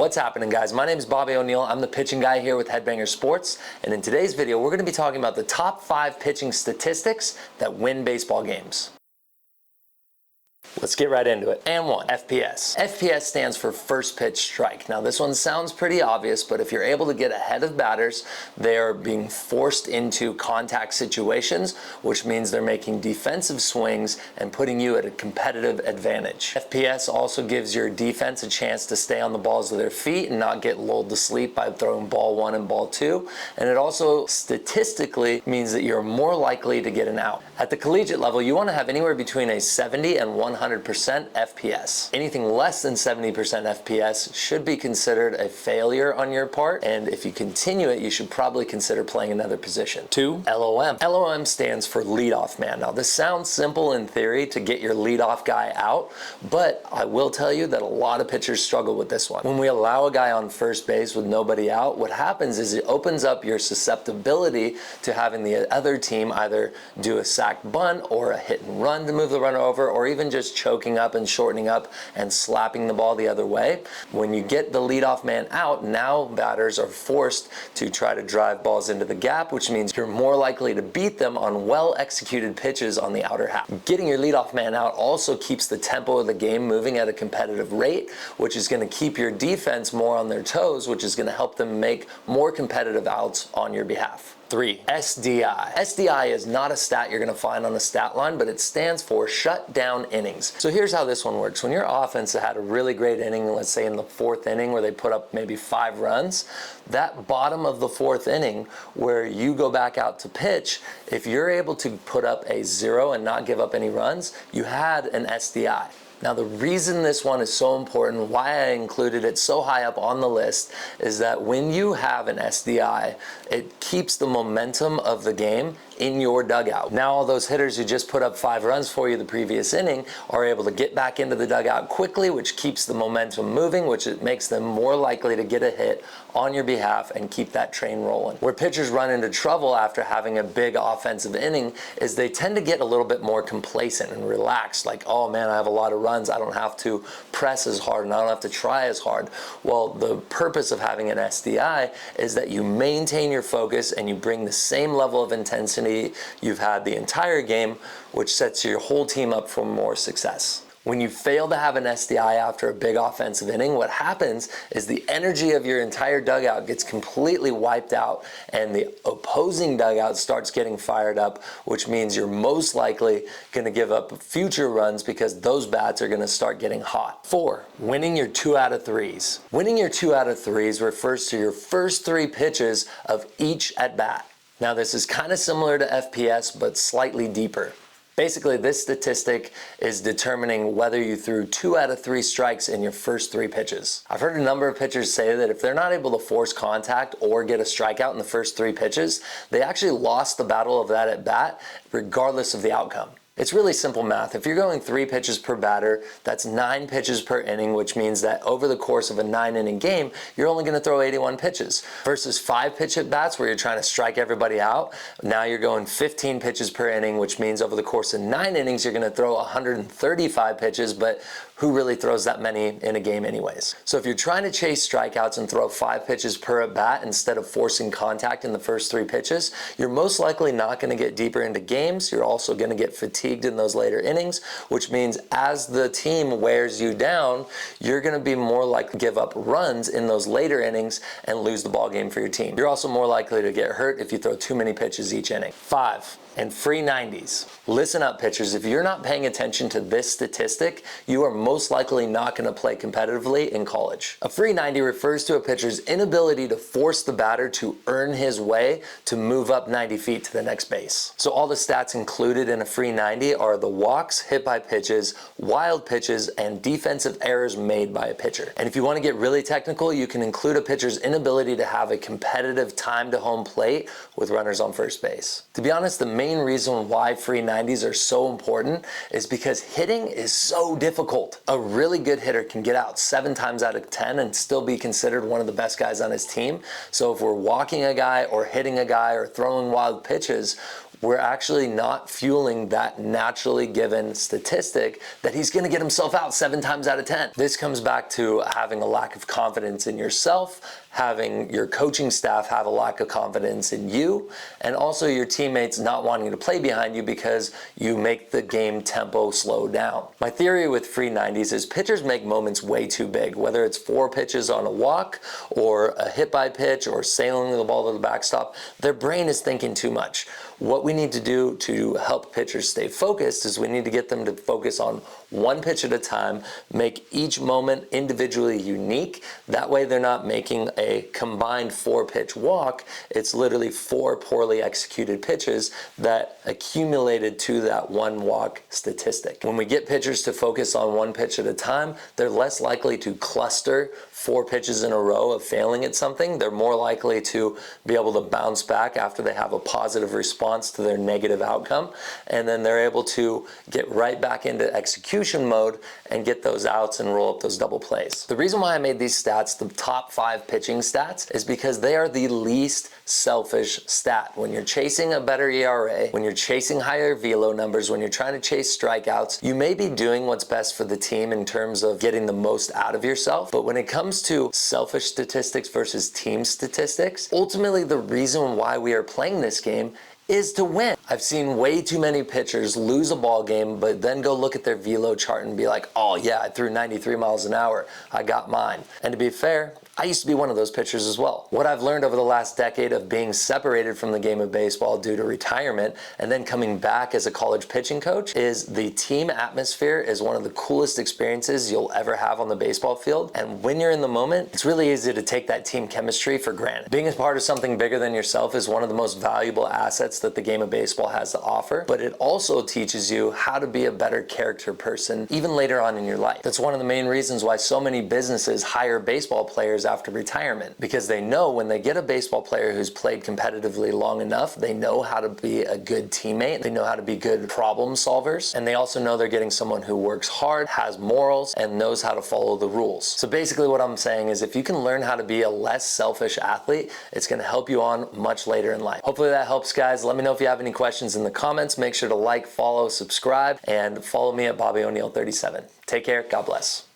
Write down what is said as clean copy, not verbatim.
What's happening, guys? My name is Bobby O'Neill. I'm the pitching guy here with Headbangers Sports, and in today's video we're going to be talking about the top 5 pitching statistics that win baseball games. Let's get right into it. And 1, FPS. FPS stands for first pitch strike. Now this one sounds pretty obvious, but if you're able to get ahead of batters, they are being forced into contact situations, which means they're making defensive swings and putting you at a competitive advantage. FPS also gives your defense a chance to stay on the balls of their feet and not get lulled to sleep by throwing ball 1 and ball 2. And it also statistically means that you're more likely to get an out. At the collegiate level, you want to have anywhere between a 70 and 100% FPS. Anything less than 70% FPS should be considered a failure on your part, and if you continue it, you should probably consider playing another position. 2, LOM. LOM stands for leadoff man. Now this sounds simple in theory to get your leadoff guy out, but I will tell you that a lot of pitchers struggle with this one. When we allow a guy on first base with nobody out, what happens is it opens up your susceptibility to having the other team either do a sac bunt or a hit and run to move the runner over, or even just choking up and shortening up and slapping the ball the other way. When you get the leadoff man out, now batters are forced to try to drive balls into the gap, which means you're more likely to beat them on well executed pitches on the outer half. Getting your leadoff man out also keeps the tempo of the game moving at a competitive rate, which is going to keep your defense more on their toes, which is going to help them make more competitive outs on your behalf. 3, SDI. SDI is not a stat you're going to find on a stat line, but it stands for shut down innings. So here's how this one works. When your offense had a really great inning, let's say in the 4th inning where they put up maybe 5 runs, that bottom of the 4th inning where you go back out to pitch, if you're able to put up a 0 and not give up any runs, you had an SDI. Now the reason this one is so important, why I included it so high up on the list, is that when you have an SDI, it keeps the momentum of the game in your dugout. Now all those hitters who just put up 5 runs for you the previous inning are able to get back into the dugout quickly, which keeps the momentum moving, which it makes them more likely to get a hit on your behalf and keep that train rolling. Where pitchers run into trouble after having a big offensive inning is they tend to get a little bit more complacent and relaxed, like, oh man, I have a lot of runs, I don't have to press as hard and I don't have to try as hard. Well, the purpose of having an SDI is that you maintain your focus and you bring the same level of intensity you've had the entire game, which sets your whole team up for more success. When you fail to have an SDI after a big offensive inning, what happens is the energy of your entire dugout gets completely wiped out and the opposing dugout starts getting fired up, which means you're most likely going to give up future runs because those bats are going to start getting hot. 4, winning your 2 out of 3s. Winning your 2 out of 3s refers to your first 3 pitches of each at bat. Now this is kind of similar to FPS, but slightly deeper. Basically, this statistic is determining whether you threw 2 out of 3 strikes in your first 3 pitches. I've heard a number of pitchers say that if they're not able to force contact or get a strikeout in the first 3 pitches, they actually lost the battle of that at bat, regardless of the outcome. It's really simple math. If you're going 3 pitches per batter, that's 9 pitches per inning, which means that over the course of a 9-inning game, you're only going to throw 81 pitches. Versus 5 pitch at bats where you're trying to strike everybody out, now you're going 15 pitches per inning, which means over the course of 9 innings, you're going to throw 135 pitches, but who really throws that many in a game anyways? So if you're trying to chase strikeouts and throw 5 pitches per at bat instead of forcing contact in the first 3 pitches, you're most likely not going to get deeper into games. You're also going to get fatigued in those later innings, which means as the team wears you down, you're going to be more likely to give up runs in those later innings and lose the ball game for your team. You're also more likely to get hurt if you throw too many pitches each inning. 5, and free 90s. Listen up, pitchers. If you're not paying attention to this statistic, you are most likely not going to play competitively in college. A free 90 refers to a pitcher's inability to force the batter to earn his way to move up 90 feet to the next base. So all the stats included in a free 90 are the walks, hit by pitches, wild pitches, and defensive errors made by a pitcher. And if you want to get really technical, you can include a pitcher's inability to have a competitive time to home plate with runners on first base. To be honest, the main reason why free 90s are so important is because hitting is so difficult. A really good hitter can get out 7 times out of 10 and still be considered one of the best guys on his team. So if we're walking a guy or hitting a guy or throwing wild pitches, we're actually not fueling that naturally given statistic that he's going to get himself out 7 times out of 10. This comes back to having a lack of confidence in yourself, having your coaching staff have a lack of confidence in you, and also your teammates not wanting to play behind you because you make the game tempo slow down. My theory with free 90s is pitchers make moments way too big, whether it's 4 pitches on a walk or a hit by pitch or sailing the ball to the backstop. Their brain is thinking too much. What we need to do to help pitchers stay focused is we need to get them to focus on 1 pitch at a time, make each moment individually unique. That way they're not making a combined 4-pitch walk. It's literally 4 poorly executed pitches that accumulated to that 1 walk statistic. When we get pitchers to focus on 1 pitch at a time, they're less likely to cluster 4 pitches in a row of failing at something. They're more likely to be able to bounce back after they have a positive response to their negative outcome, and then they're able to get right back into execution mode and get those outs and roll up those double plays. The reason why I made these stats the top 5 pitching stats is because they are the least selfish stat. When you're chasing a better ERA, when you're chasing higher velo numbers, when you're trying to chase strikeouts, you may be doing what's best for the team in terms of getting the most out of yourself. But when it comes to selfish statistics versus team statistics, ultimately the reason why we are playing this game is to win. I've seen way too many pitchers lose a ball game, but then go look at their velo chart and be like, oh yeah, I threw 93 miles an hour, I got mine. And to be fair, I used to be one of those pitchers as well. What I've learned over the last decade of being separated from the game of baseball due to retirement and then coming back as a college pitching coach is the team atmosphere is one of the coolest experiences you'll ever have on the baseball field. And when you're in the moment, it's really easy to take that team chemistry for granted. Being a part of something bigger than yourself is one of the most valuable assets that the game of baseball has to offer, but it also teaches you how to be a better character person even later on in your life. That's one of the main reasons why so many businesses hire baseball players after retirement, because they know when they get a baseball player who's played competitively long enough, they know how to be a good teammate, they know how to be good problem solvers, and they also know they're getting someone who works hard, has morals, and knows how to follow the rules. So basically what I'm saying is if you can learn how to be a less selfish athlete, it's going to help you on much later in life. Hopefully that helps, guys. Let me know if you have any questions in the comments. Make sure to like, follow, subscribe, and follow me at Bobby O'Neill 37. Take care. God bless.